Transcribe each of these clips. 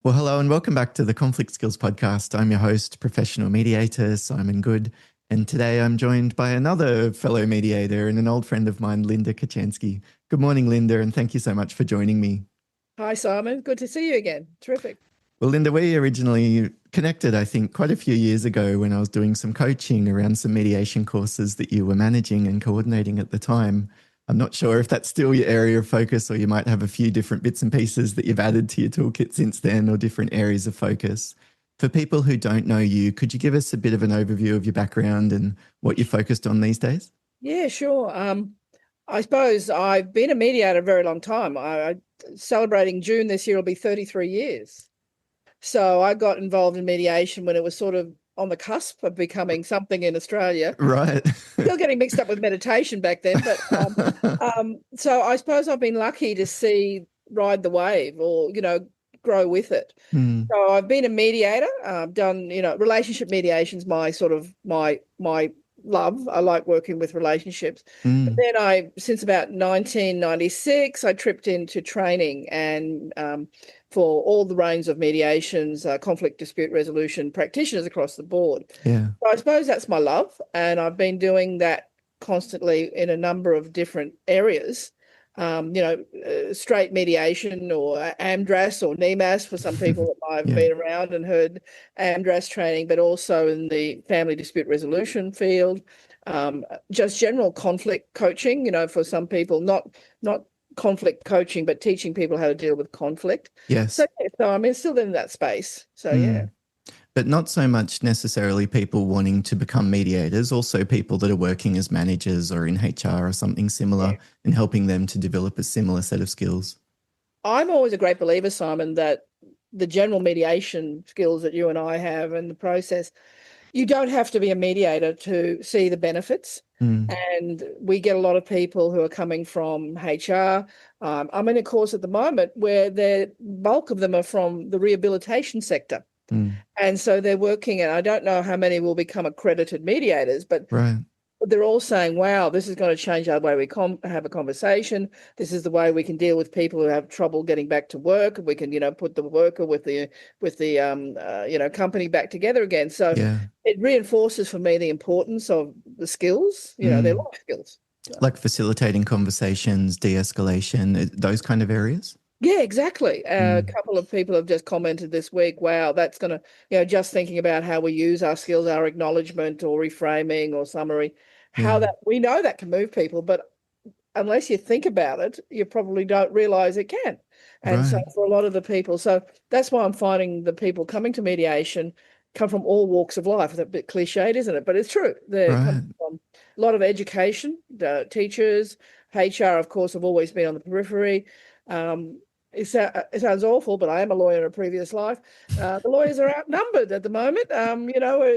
Well, hello and welcome back to the Conflict Skills Podcast. I'm your host, professional mediator, Simon Goode. And today I'm joined by another fellow mediator and an old friend of mine, Linda Kochanski. Good morning, Linda, and thank you so much for joining me. Hi, Simon. Good to see you again. Terrific. Well, Linda, we originally connected, I think, quite a few years ago when I was doing some coaching around some mediation courses that you were managing and coordinating at the time. I'm not sure if that's still your area of focus, or you might have a few different bits and pieces that you've added to your toolkit since then, or different areas of focus. For people who don't know you, could you give us a bit of an overview of your background and what you're focused on these days? Yeah, sure. I suppose I've been a mediator a very long time. I celebrating June this year will be 33 years. So I got involved in mediation when it was sort of on the cusp of becoming something in Australia. Right. Still getting mixed up with meditation back then, but so I suppose I've been lucky to ride the wave, or grow with it. So I've been a mediator. I've done relationship mediation's my sort of my love. I like working with relationships. But then since about 1996, I tripped into training and for all the range of mediations, conflict dispute resolution practitioners across the board. Yeah. So I suppose that's my love, and I've been doing that constantly in a number of different areas. Straight mediation, or AMDRAS or NEMAS for some people that I've been around and heard AMDRAS training, but also in the family dispute resolution field, just general conflict coaching, for some people, not conflict coaching, but teaching people how to deal with conflict. Yes. So I'm still in that space. So, yeah. But not so much necessarily people wanting to become mediators, also people that are working as managers or in HR or something similar, and helping them to develop a similar set of skills. I'm always a great believer, Simon, that the general mediation skills that you and I have and the process, you don't have to be a mediator to see the benefits. And we get a lot of people who are coming from HR. I'm in a course at the moment where the bulk of them are from the rehabilitation sector. And so they're working, and I don't know how many will become accredited mediators, but they're all saying, wow, this is going to change our way we have a conversation. This is the way we can deal with people who have trouble getting back to work. We can, put the worker with the company back together again. So it reinforces for me the importance of the skills, their life skills. Like facilitating conversations, de-escalation, those kind of areas? Yeah, exactly. A couple of people have just commented this week, wow, that's going to, just thinking about how we use our skills, our acknowledgement or reframing or summary, how that we know that can move people, but unless you think about it, you probably don't realize it can. And so for a lot of the people, so that's why I'm finding the people coming to mediation come from all walks of life. It's a bit cliched, isn't it? But it's true. They're coming from a lot of education, the teachers, HR, of course, have always been on the periphery. It sounds awful, but I am a lawyer in a previous life. The lawyers are outnumbered at the moment.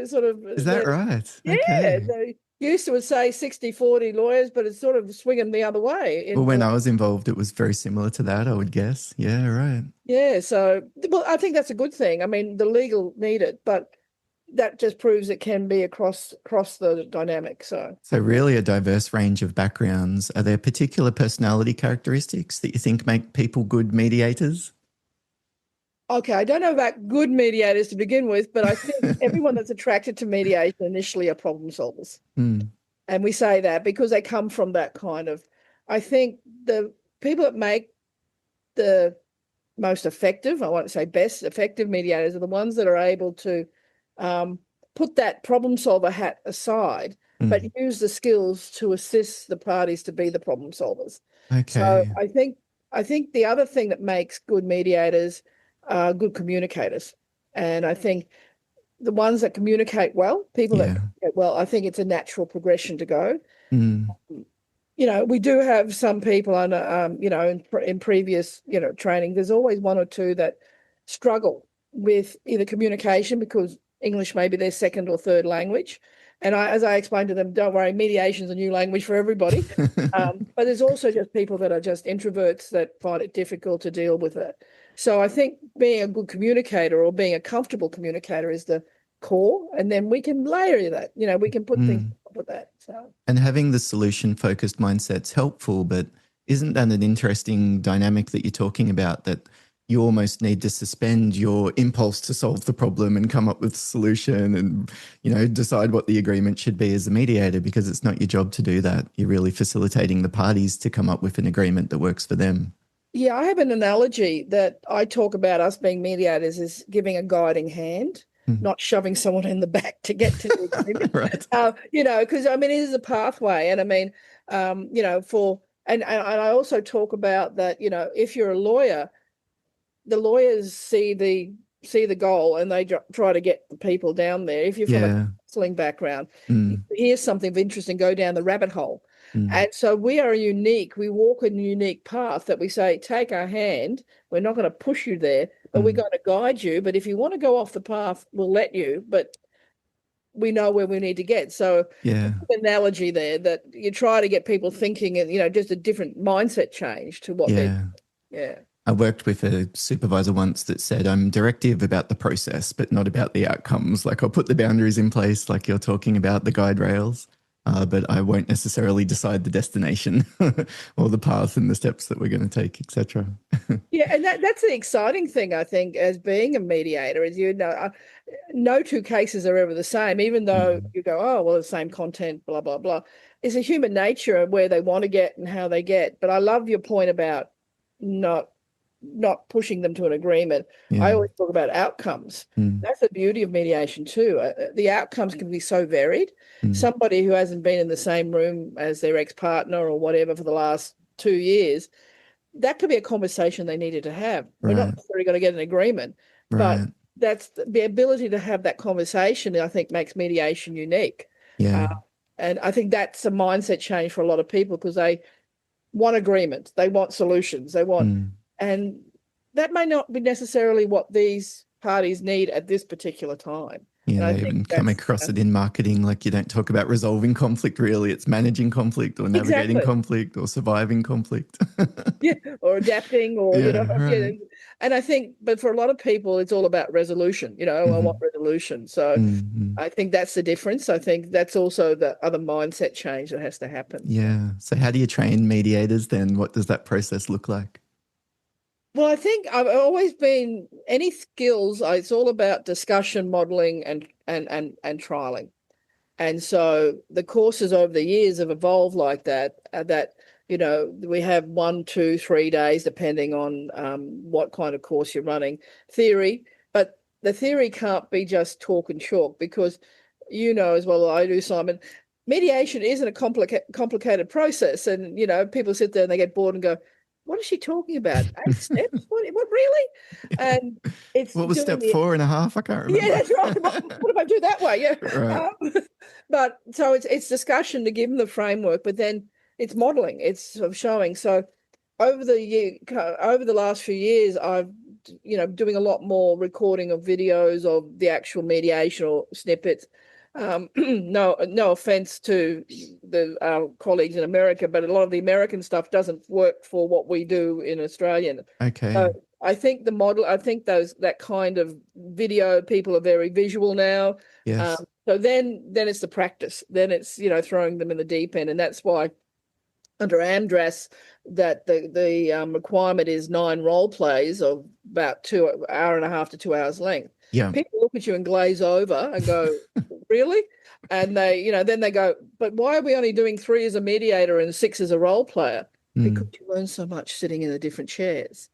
Sort of. Is that right? Yeah, okay. They used to say 60-40 lawyers, but it's sort of swinging the other way. Well, when I was involved, it was very similar to that, I would guess. Yeah, right. Yeah, so, well, I think that's a good thing. I mean, the legal need it, but that just proves it can be across the dynamic. So really a diverse range of backgrounds. Are there particular personality characteristics that you think make people good mediators? Okay, I don't know about good mediators to begin with, but I think everyone that's attracted to mediation initially are problem solvers. And we say that because they come from that kind of, I think the people that make the most effective, I won't say best, effective mediators are the ones that are able to put that problem solver hat aside, but use the skills to assist the parties to be the problem solvers. Okay. So I think the other thing that makes good mediators are good communicators. And I think the ones that communicate well, people that communicate well, I think it's a natural progression to go. We do have some people on, in previous, training, there's always one or two that struggle with either communication because English may be their second or third language. And as I explained to them, don't worry, mediation's a new language for everybody. But there's also just people that are just introverts that find it difficult to deal with it. So I think being a good communicator or being a comfortable communicator is the core. And then we can layer that, we can put things on top of that. So. And having the solution-focused mindset's helpful, but isn't that an interesting dynamic that you're talking about, that you almost need to suspend your impulse to solve the problem and come up with a solution and, decide what the agreement should be as a mediator, because it's not your job to do that. You're really facilitating the parties to come up with an agreement that works for them. Yeah, I have an analogy that I talk about us being mediators is giving a guiding hand, not shoving someone in the back to get to the agreement. Right. Because it is a pathway. And I mean, and I also talk about that, if you're a lawyer, the lawyers see the goal and they try to get the people down there. If you're from a counseling background, here's something of interest and go down the rabbit hole. And so we are unique. We walk a unique path that we say, take our hand. We're not going to push you there, but we're going to guide you. But if you want to go off the path, we'll let you. But we know where we need to get. So analogy there that you try to get people thinking and, just a different mindset change to what they're. Yeah. I worked with a supervisor once that said, I'm directive about the process, but not about the outcomes. Like, I'll put the boundaries in place, like you're talking about the guide rails, but I won't necessarily decide the destination or the path and the steps that we're going to take, etc. Yeah, and that's the exciting thing, I think, as being a mediator, is no two cases are ever the same, even though you go, oh, well, the same content, blah, blah, blah. It's a human nature of where they want to get and how they get. But I love your point about not pushing them to an agreement. I always talk about outcomes. That's the beauty of mediation too. The outcomes can be so varied. Somebody who hasn't been in the same room as their ex-partner or whatever for the last 2 years, that could be a conversation they needed to have. We're not necessarily going to get an agreement, but that's the ability to have that conversation, I think, makes mediation unique. And I think that's a mindset change for a lot of people, because they want agreement, they want solutions, they want and that may not be necessarily what these parties need at this particular time. Yeah, I even come across it in marketing, like you don't talk about resolving conflict really, it's managing conflict or navigating conflict or surviving conflict. Or adapting or, and I think, but for a lot of people, it's all about resolution, I want resolution. So I think that's the difference. I think that's also the other mindset change that has to happen. Yeah. So how do you train mediators then? What does that process look like? Well, I think I've always been any skills. It's all about discussion, modeling, and trialing. And so the courses over the years have evolved like that. We have 1, 2, 3 days, depending on what kind of course you're running. Theory, but the theory can't be just talk and chalk, because as well as I do, Simon, mediation isn't a complicated process. And people sit there and they get bored and go, what is she talking about? 8 steps? What really? And it's what was step 4.5? I can't remember. Yeah, that's right. What if I do that way? Yeah. Right. But so it's discussion to give them the framework, but then it's modeling. It's sort of showing. So over the last few years, I've doing a lot more recording of videos of the actual mediation or snippets. No offense to our colleagues in America, but a lot of the American stuff doesn't work for what we do in Australian. Okay. So I think that kind of video, people are very visual now. Yes. So then it's the practice. Then it's throwing them in the deep end, and that's why under AMDRAS that the requirement is 9 role plays of about 1.5 hours to 2 hours length. Yeah. People look at you and glaze over and go, really? And they, then they go, but why are we only doing 3 as a mediator and 6 as a role player? Because you learn so much sitting in the different chairs.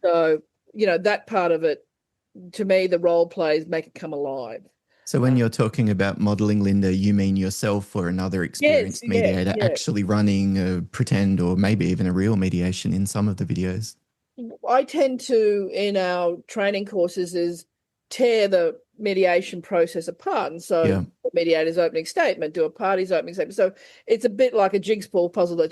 So, that part of it, to me, the role plays make it come alive. So when you're talking about modeling, Linda, you mean yourself or another experienced mediator actually running a pretend or maybe even a real mediation in some of the videos? I tend to, in our training courses, is tear the mediation process apart. And so the mediator's opening statement, do a party's opening statement. So it's a bit like a jigsaw puzzle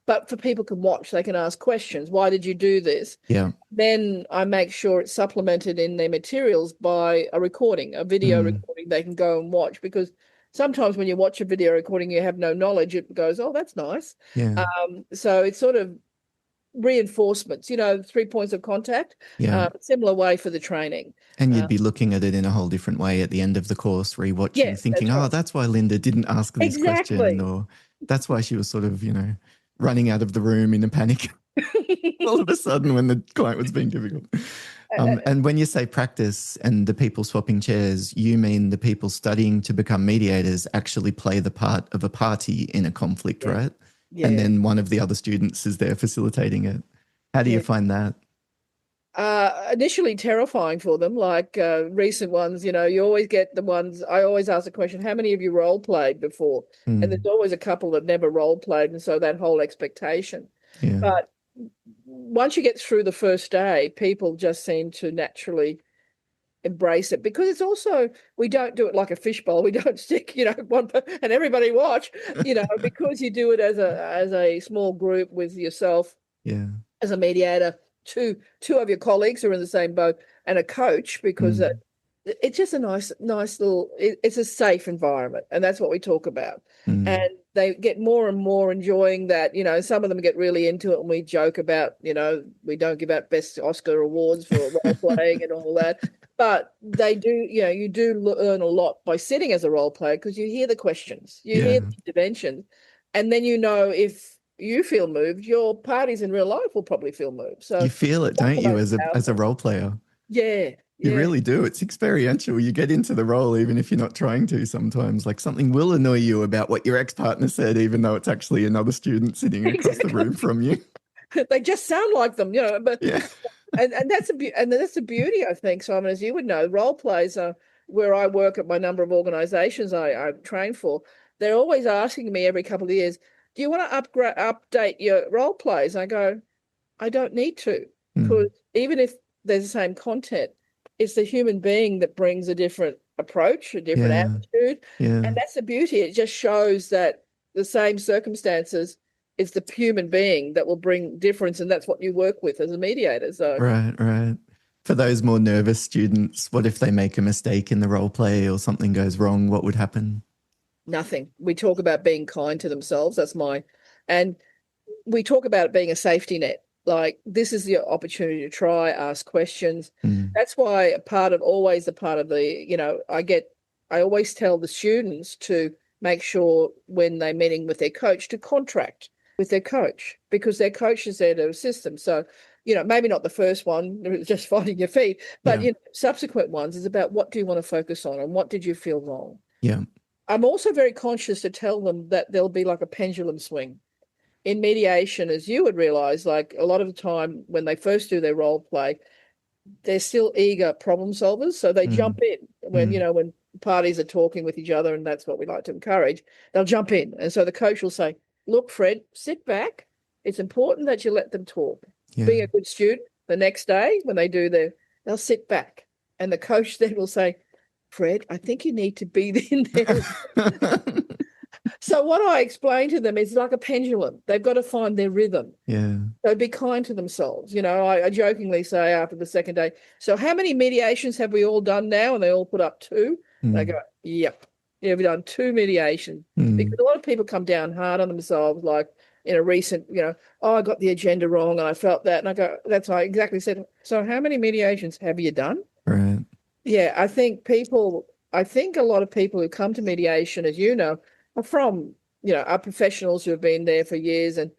but for people can watch, they can ask questions. Why did you do this? Yeah. Then I make sure it's supplemented in their materials by a recording, a video recording they can go and watch, because sometimes when you watch a video recording, you have no knowledge. It goes, oh, that's nice. Yeah. So it's sort of reinforcements, 3 points of contact, similar way for the training. And you'd be looking at it in a whole different way at the end of the course, rewatching, thinking, that's why Linda didn't ask this question, or that's why she was sort of, running out of the room in a panic. all of a sudden when the client was being difficult. And when you say practice and the people swapping chairs, you mean the people studying to become mediators actually play the part of a party in a conflict, Yeah. right? Yeah. And then one of the other students is there facilitating it. How do you find that? Initially terrifying for them, like recent ones, you always get the ones. I always ask the question, how many of you role played before? And there's always a couple that never role played. And so that whole expectation. Yeah. But once you get through the first day, people just seem to naturally embrace it, because it's also, we don't do it like a fishbowl. We don't stick, one and everybody watch, because you do it as a small group with yourself. Yeah. As a mediator, two of your colleagues who are in the same boat, and a coach, because it's just a nice little, it's a safe environment, and that's what we talk about. And they get more and more enjoying that. Some of them get really into it, and we joke about, we don't give out best Oscar awards for role playing and all that, but they do. You do learn a lot by sitting as a role player, because you hear the questions, you hear the interventions, and then if you feel moved, your parties in real life will probably feel moved. So you feel it, don't you, as a role player? Yeah. You really do. It's experiential. You get into the role even if you're not trying to sometimes. Like something will annoy you about what your ex-partner said, even though it's actually another student sitting across the room from you. They just sound like them, but yeah. and that's the beauty, I think, Simon, as you would know. Role plays are where I work at my number of organizations I train for. They're always asking me every couple of years, do you want to update your role plays? I go, I don't need to, because even if there's the same content, it's the human being that brings a different approach, a different attitude. Yeah. And that's the beauty. It just shows that the same circumstances, it's the human being that will bring difference, and that's what you work with as a mediator. So Right. For those more nervous students, what if they make a mistake in the role play or something goes wrong? What would happen? Nothing. We talk about being kind to themselves. And we talk about it being a safety net. Like, this is the opportunity to try, ask questions. That's why a part of the, I always tell the students to make sure when they're meeting with their coach to contract with their coach, because their coach is there to assist them. So, maybe not the first one, just finding your feet, but subsequent ones is about, what do you want to focus on and what did you feel wrong? Yeah. I'm also very conscious to tell them that there'll be like a pendulum swing. In mediation, as you would realize, like a lot of the time when they first do their role play, they're still eager problem solvers. So they jump in when, when parties are talking with each other, and that's what we like to encourage. They'll jump in. And so the coach will say, look, Fred, sit back. It's important that you let them talk. Yeah. Being a good student, the next day when they do they'll sit back. And the coach then will say, Fred, I think you need to be in there. So what I explain to them is like a pendulum. They've got to find their rhythm. Yeah. So be kind to themselves. I jokingly say after the second day, so how many mediations have we all done now? And they all put up 2. They go, yep. Yeah, we've done 2 mediations. Because a lot of people come down hard on themselves, like in a recent, I got the agenda wrong and I felt that. And I go, that's what I exactly said. So how many mediations have you done? Right. Yeah, I think a lot of people who come to mediation, as you know, are from, are professionals who have been there for years, and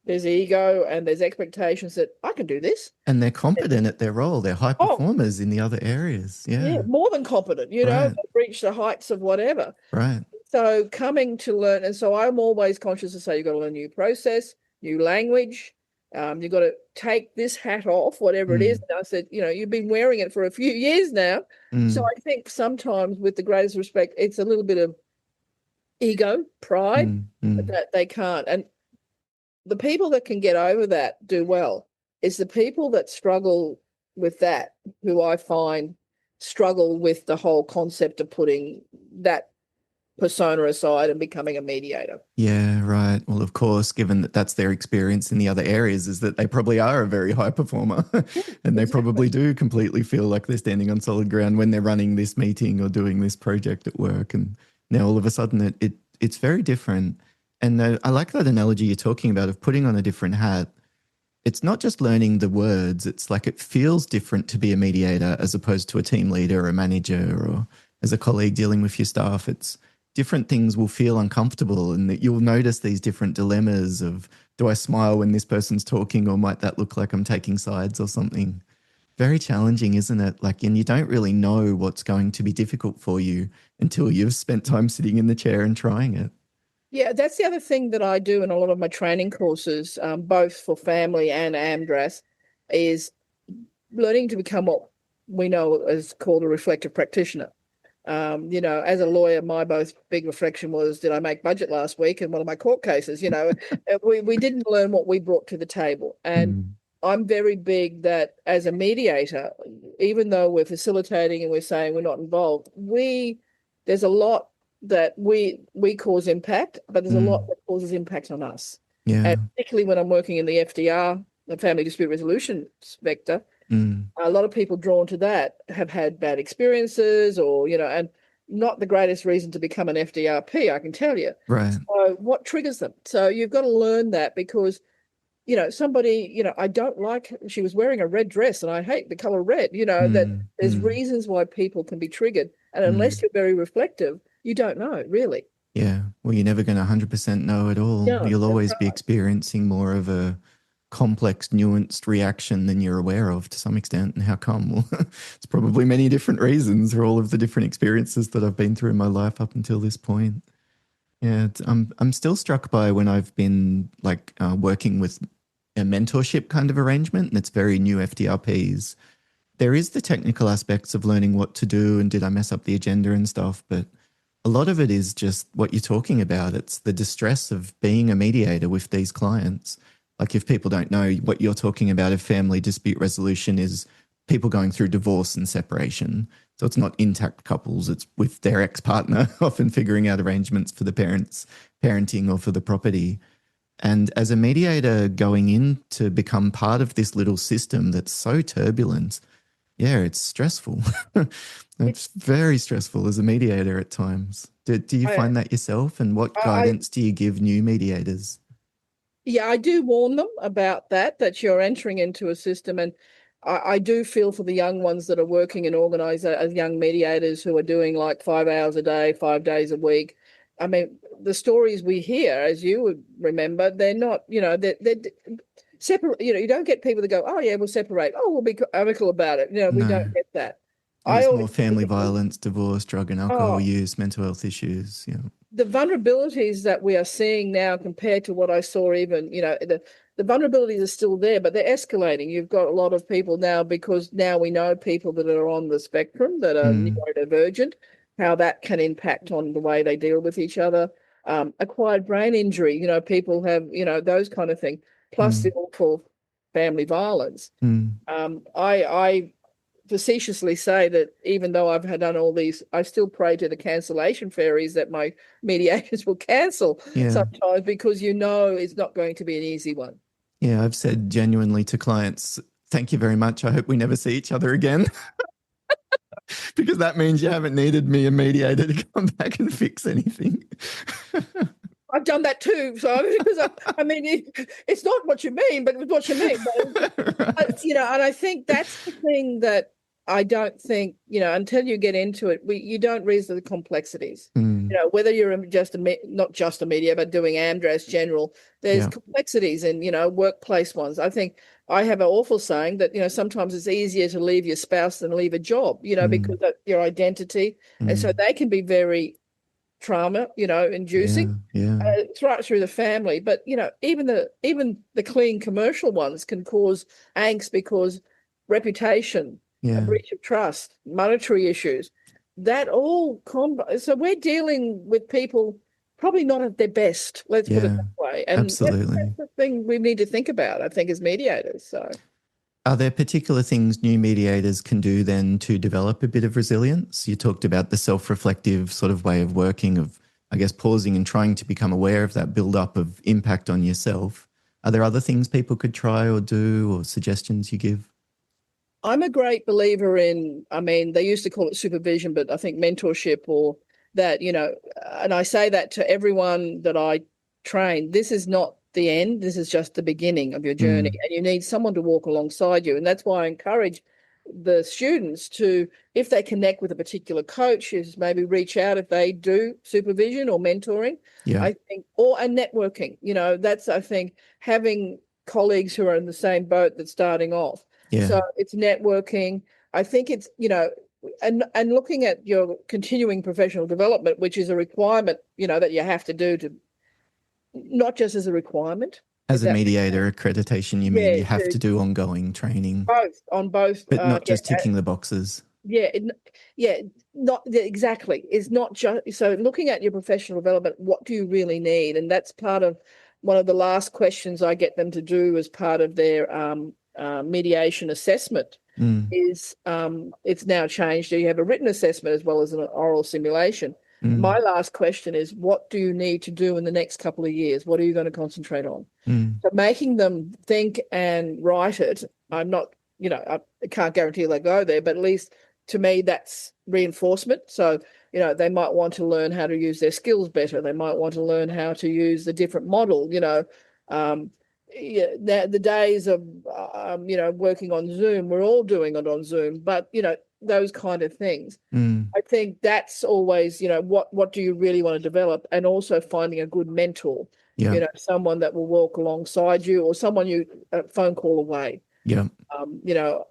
there's ego and there's expectations that I can do this. And they're competent at their role. They're high performers in the other areas. Yeah. More than competent, they've reached the heights of whatever. Right. So coming to learn, and so I'm always conscious to say, you've got to learn new process, new language. You've got to take this hat off, whatever it is. And I said, you've been wearing it for a few years now. So I think sometimes, with the greatest respect, it's a little bit of ego, pride, that they can't. And the people that can get over that do well. It's the people that struggle with that who I find struggle with the whole concept of putting that persona aside and becoming a mediator. Yeah, right. Well, of course, given that that's their experience in the other areas, is that they probably are a very high performer and they probably do completely feel like they're standing on solid ground when they're running this meeting or doing this project at work. And now all of a sudden it's very different. And I like that analogy you're talking about of putting on a different hat. It's not just learning the words. It's like it feels different to be a mediator as opposed to a team leader or a manager or as a colleague dealing with your staff. It's different things will feel uncomfortable, and that you'll notice these different dilemmas of do I smile when this person's talking, or might that look like I'm taking sides or something? Very challenging, isn't it? Like, and you don't really know what's going to be difficult for you until you've spent time sitting in the chair and trying it. Yeah, that's the other thing that I do in a lot of my training courses, both for family and AMDRAS, is learning to become what we know is called a reflective practitioner. As a lawyer, my most big reflection was, did I make budget last week in one of my court cases? We didn't learn what we brought to the table. And I'm very big that as a mediator, even though we're facilitating and we're saying we're not involved, there's a lot that we cause impact, but there's a lot that causes impact on us. Yeah. And particularly when I'm working in the FDR, the Family Dispute Resolution vector, a lot of people drawn to that have had bad experiences, or, and not the greatest reason to become an FDRP, I can tell you. Right. So what triggers them? So you've got to learn that, because, somebody, I don't like, she was wearing a red dress and I hate the color red, that there's reasons why people can be triggered. And unless you're very reflective, you don't know, really. Yeah. Well, you're never going to 100% know at all. No, You'll always right. be experiencing more of a complex, nuanced reaction than you're aware of to some extent. And how come? Well, it's probably many different reasons for all of the different experiences that I've been through in my life up until this point. Yeah, I'm still struck by when I've been working with a mentorship kind of arrangement, and it's very new FDRPs. There is the technical aspects of learning what to do and did I mess up the agenda and stuff, but a lot of it is just what you're talking about. It's the distress of being a mediator with these clients. Like, if people don't know, what you're talking about of family dispute resolution is people going through divorce and separation. So it's not intact couples, it's with their ex-partner, often figuring out arrangements for the parents, parenting, or for the property. And as a mediator going in to become part of this little system that's so turbulent, yeah, it's stressful. It's very stressful as a mediator at times. Do you find that yourself? And what guidance do you give new mediators? Yeah, I do warn them about that you're entering into a system. And I do feel for the young ones that are working in as young mediators who are doing like 5 hours a day, 5 days a week. I mean, the stories we hear, as you would remember, they're not, they're separate. You don't get people that go, oh yeah, we'll separate. Oh, we'll be amicable about it. We don't get that. There's more family violence, divorce, drug and alcohol use, mental health issues. Yeah. The vulnerabilities that we are seeing now compared to what I saw even, the vulnerabilities are still there, but they're escalating. You've got a lot of people now, because now we know people that are on the spectrum that are neurodivergent, how that can impact on the way they deal with each other. Acquired brain injury, people have, those kind of things, plus the awful family violence. I facetiously say that even though I've done all these, I still pray to the cancellation fairies that my mediators will cancel sometimes, because it's not going to be an easy one. Yeah, I've said genuinely to clients, thank you very much. I hope we never see each other again. Because that means you haven't needed me, a mediator, to come back and fix anything. I've done that too. So, because it's not what you mean, but it's what you mean. But, and I think that's the thing that I don't think, until you get into it, you don't reason the complexities. Whether you're not just a media, but doing AMDRAS general, there's complexities in, workplace ones. I think I have an awful saying that, sometimes it's easier to leave your spouse than leave a job, because of your identity. And so they can be very trauma, inducing. It's right through the family. But, even the clean commercial ones can cause angst, because reputation, a breach of trust, monetary issues, that all so we're dealing with people probably not at their best, let's put it that way. And absolutely. That's the thing we need to think about, I think, as mediators. So are there particular things new mediators can do then to develop a bit of resilience? You talked about the self-reflective sort of way of working, of, I guess, pausing and trying to become aware of that build-up of impact on yourself. Are there other things people could try or do, or suggestions you give? I'm a great believer in, they used to call it supervision, but I think mentorship, or that, and I say that to everyone that I train, this is not the end. This is just the beginning of your journey, and you need someone to walk alongside you. And that's why I encourage the students to, if they connect with a particular coach, is maybe reach out if they do supervision or mentoring. Yeah. I think, and networking. That's, I think, having colleagues who are in the same boat that's starting off. Yeah. So it's networking. I think it's, and looking at your continuing professional development, which is a requirement, that you have to do, to not just as a requirement. As a mediator accreditation, you mean you have to do ongoing training? On both. But not just ticking the boxes. Not exactly. It's not just, so looking at your professional development, what do you really need? And that's part of one of the last questions I get them to do as part of their mediation assessment. Is it's now changed. Do you have a written assessment as well as an oral simulation? My last question is, what do you need to do in the next couple of years? What are you going to concentrate on? So making them think and write it. I'm not, I can't guarantee they go there, but at least to me, that's reinforcement. So, they might want to learn how to use their skills better. They might want to learn how to use the different model, the days of, working on Zoom, we're all doing it on Zoom, but, those kind of things. I think that's always, what do you really want to develop? And also finding a good mentor, someone that will walk alongside you, or someone you a phone call away. Yeah.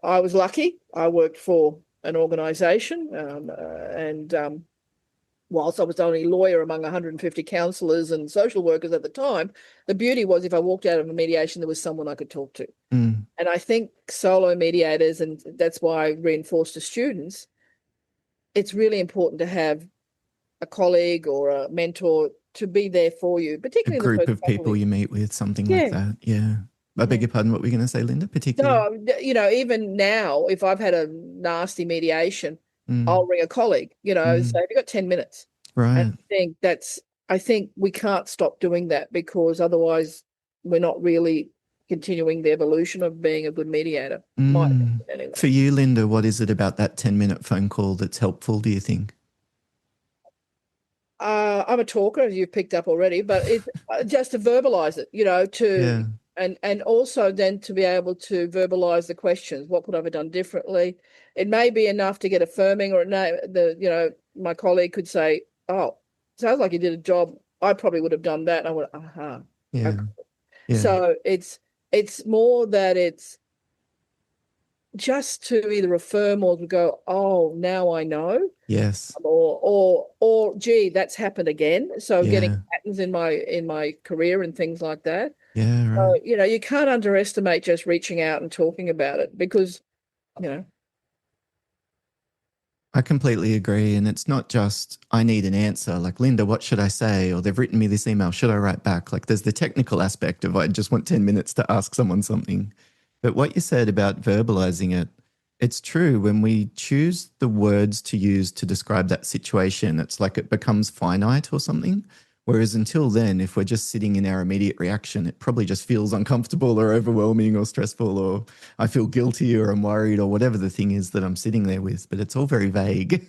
I was lucky. I worked for an organisation, and whilst I was the only lawyer among 150 counsellors and social workers at the time, the beauty was if I walked out of a mediation, there was someone I could talk to. And I think solo mediators, and that's why I reinforce to students, it's really important to have a colleague or a mentor to be there for you, particularly a group of people you meet with, something like that. Yeah. I beg your pardon, what were you going to say, Linda, particularly? No, even now, if I've had a nasty mediation, I'll ring a colleague, say, have you got 10 minutes? Right. And I think we can't stop doing that, because otherwise we're not really continuing the evolution of being a good mediator. Anyway. For you, Linda, what is it about that 10-minute phone call that's helpful, do you think? I'm a talker, as you've picked up already, but it's just to verbalise it, and also then to be able to verbalise the questions. What could I have done differently? It may be enough to get affirming, or my colleague could say, "Oh, sounds like you did a job. I probably would have done that." And I went, "Aha." Yeah. So it's more that it's just to either affirm or to go, "Oh, now I know." Yes. Or gee, that's happened again. So getting patterns in my career and things like that. Yeah, right. So, you can't underestimate just reaching out and talking about it, because, I completely agree. And it's not just, I need an answer, like, Linda, what should I say? Or they've written me this email, should I write back? Like, there's the technical aspect of, I just want 10 minutes to ask someone something. But what you said about verbalizing it, it's true. When we choose the words to use to describe that situation, it's like it becomes finite or something. Whereas until then, if we're just sitting in our immediate reaction, it probably just feels uncomfortable or overwhelming or stressful, or I feel guilty or I'm worried, or whatever the thing is that I'm sitting there with. But it's all very vague.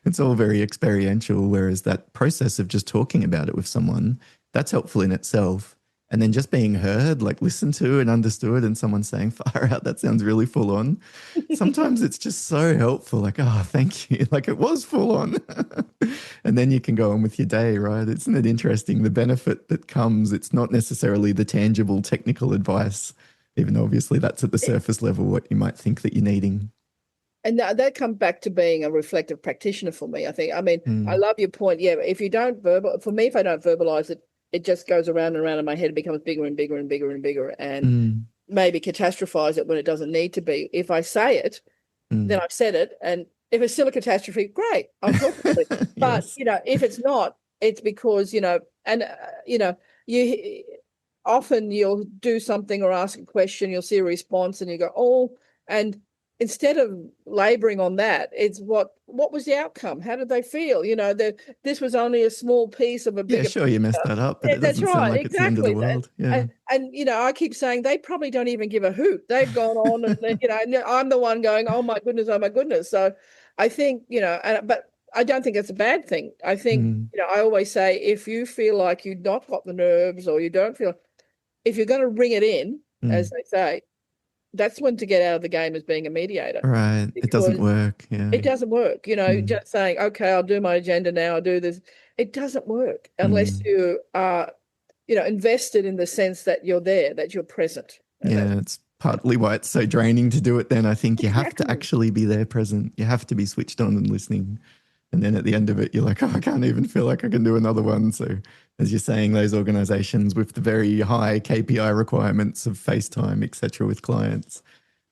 It's all very experiential. Whereas that process of just talking about it with someone, that's helpful in itself. And then just being heard, like listened to and understood, and someone saying, far out, that sounds really full on. Sometimes it's just so helpful, like, oh, thank you. Like, it was full on. And then you can go on with your day, right? Isn't it interesting? The benefit that comes, it's not necessarily the tangible technical advice, even though obviously that's at the surface level, what you might think that you're needing. And that comes back to being a reflective practitioner for me, I think. I mean, I love your point. Yeah, if you don't if I don't verbalize it, it just goes around and around in my head. It becomes bigger and bigger and bigger and bigger, and maybe catastrophize it when it doesn't need to be. If I say it, then I've said it. And if it's still a catastrophe, great, I'm talking about it. But, if it's not, it's because, you often you'll do something or ask a question, you'll see a response and you go, oh, and instead of laboring on that, it's what was the outcome? How did they feel? This was only a small piece of a bigger. Yeah, sure, you messed that up, but it doesn't sound like it's the end of the world. Yeah. And I keep saying they probably don't even give a hoot. They've gone on and I'm the one going, oh my goodness. So I think, but I don't think it's a bad thing. I think, I always say, if you feel like you've not got the nerves, or you don't feel, if you're going to ring it in, as they say, that's when to get out of the game as being a mediator. Right. It doesn't work. Yeah. It doesn't work. Just saying, okay, I'll do my agenda now, I'll do this. It doesn't work unless you are, invested in the sense that you're there, that you're present. Yeah, it's partly why it's so draining to do it then. I think you have to Exactly. actually be there present. You have to be switched on and listening. And then at the end of it, you're like, oh, I can't even feel like I can do another one. So as you're saying, those organizations with the very high KPI requirements of FaceTime, et cetera, with clients,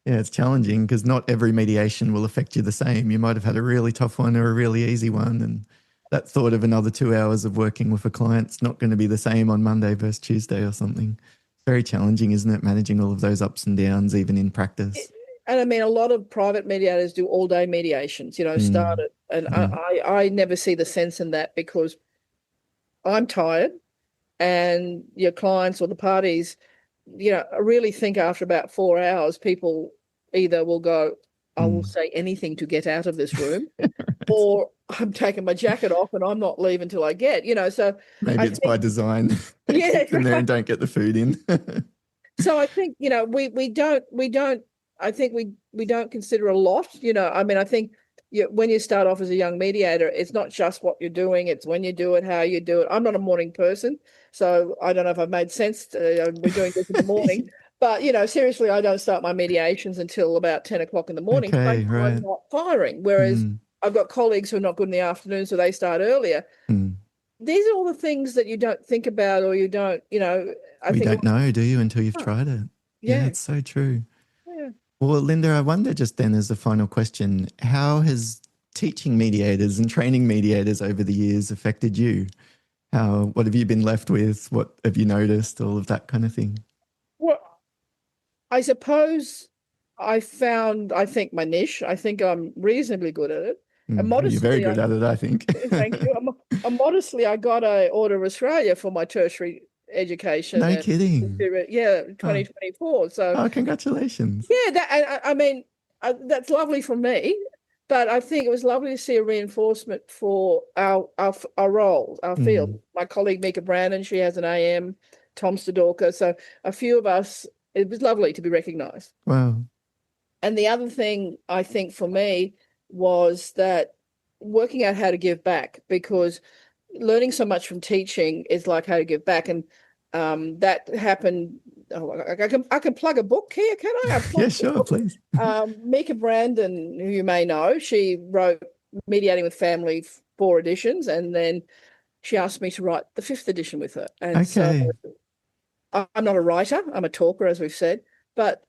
yeah, it's challenging because not every mediation will affect you the same. You might have had a really tough one or a really easy one. And that thought of another 2 hours of working with a client's not going to be the same on Monday versus Tuesday or something. Very challenging, isn't it? Managing all of those ups and downs, even in practice. And I mean, a lot of private mediators do all day mediations, start it. And I never see the sense in that because I'm tired and your clients or the parties, really think after about 4 hours, people either will go, I will say anything to get out of this room, or I'm taking my jacket off and I'm not leaving till I get, so maybe it's by design. Yeah, in there and don't get the food in. So I think, we don't consider a lot, I mean, I think when you start off as a young mediator, it's not just what you're doing, it's when you do it, how you do it. I'm not a morning person, so I don't know if I've made sense. We're doing this in the morning, but, seriously, I don't start my mediations until about 10 o'clock in the morning. Okay, right. I'm not firing, whereas I've got colleagues who are not good in the afternoon, so they start earlier. These are all the things that you don't think about, or you don't, you don't know, do you, until you've tried it? Yeah, it's so true. Yeah. Well, Linda, I wonder just then as a final question, how has teaching mediators and training mediators over the years affected you? What have you been left with? What have you noticed? All of that kind of thing. Well, I suppose I think, my niche. I think I'm reasonably good at it. And modestly, you're very good at it, I think. Thank you. Modestly, I got an Order of Australia for my tertiary education. No kidding. Yeah, 2024. So, congratulations. Yeah, I mean, that's lovely for me, but I think it was lovely to see a reinforcement for our role, our field. My colleague Mika Brandon, she has an AM, Tom Stadorka. So a few of us, it was lovely to be recognised. Wow. And the other thing I think for me was that working out how to give back, because learning so much from teaching is like how to give back. And that happened. I can plug a book here, can I? Yeah, sure, please. Mika Brandon, who you may know, she wrote Mediating with Family 4 editions, and then she asked me to write the 5th edition with her. And so I'm not a writer, I'm a talker, as we've said, but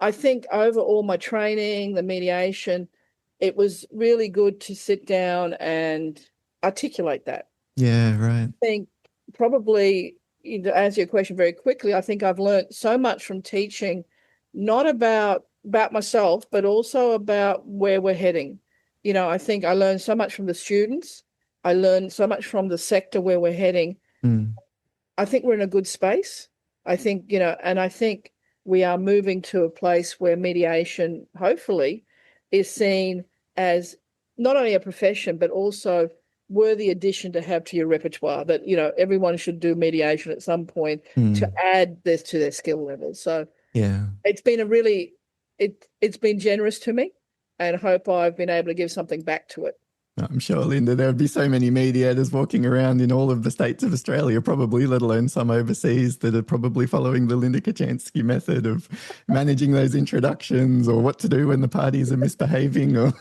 I think over all my training, the mediation, it was really good to sit down and articulate that. Yeah, right. I think probably, to answer your question very quickly, I think I've learned so much from teaching, not about myself, but also about where we're heading. I think I learned so much from the students. I learned so much from the sector where we're heading. I think we're in a good space. I think, and I think we are moving to a place where mediation, hopefully, is seen as not only a profession, but also worthy addition to have to your repertoire, that, everyone should do mediation at some point to add this to their skill level. So yeah, it's been it's been generous to me, and I hope I've been able to give something back to it. I'm sure, Linda, there would be so many mediators walking around in all of the states of Australia, probably, let alone some overseas, that are probably following the Linda Kochanski method of managing those introductions, or what to do when the parties are misbehaving, or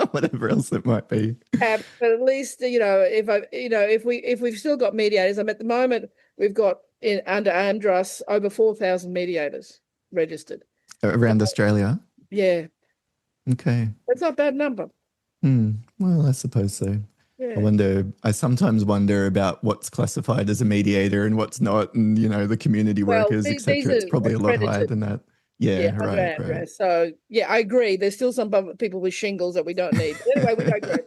whatever else it might be. But at least, if we've still got mediators, at the moment we've got under AMDRAS over 4,000 mediators registered around Australia. Yeah. Okay. That's not a bad number. Well, I suppose so. Yeah. I sometimes wonder about what's classified as a mediator and what's not, and, the community workers, etc. It's probably a lot higher than that. Yeah, right. So, yeah, I agree. There's still some people with shingles that we don't need. Anyway, we digress.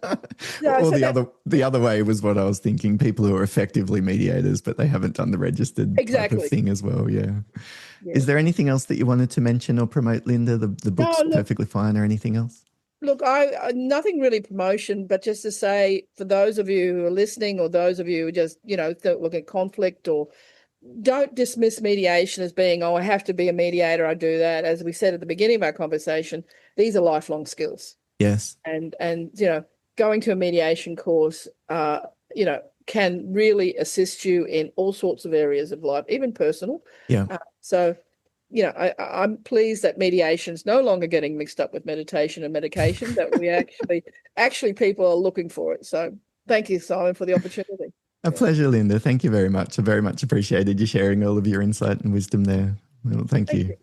The other way was what I was thinking, people who are effectively mediators, but they haven't done the registered type of thing as well, yeah. Is there anything else that you wanted to mention or promote, Linda? The book's perfectly fine, or anything else? Look, I nothing really promotion, but just to say, for those of you who are listening, or those of you who just, look at conflict or don't dismiss mediation as being, oh, I have to be a mediator, I do that. As we said at the beginning of our conversation, these are lifelong skills. Yes. And going to a mediation course, can really assist you in all sorts of areas of life, even personal. Yeah. I'm pleased that mediation is no longer getting mixed up with meditation and medication, that we actually people are looking for it. So thank you, Simon, for the opportunity. A pleasure, Linda. Thank you very much. I very much appreciated you sharing all of your insight and wisdom there. Well, thank you.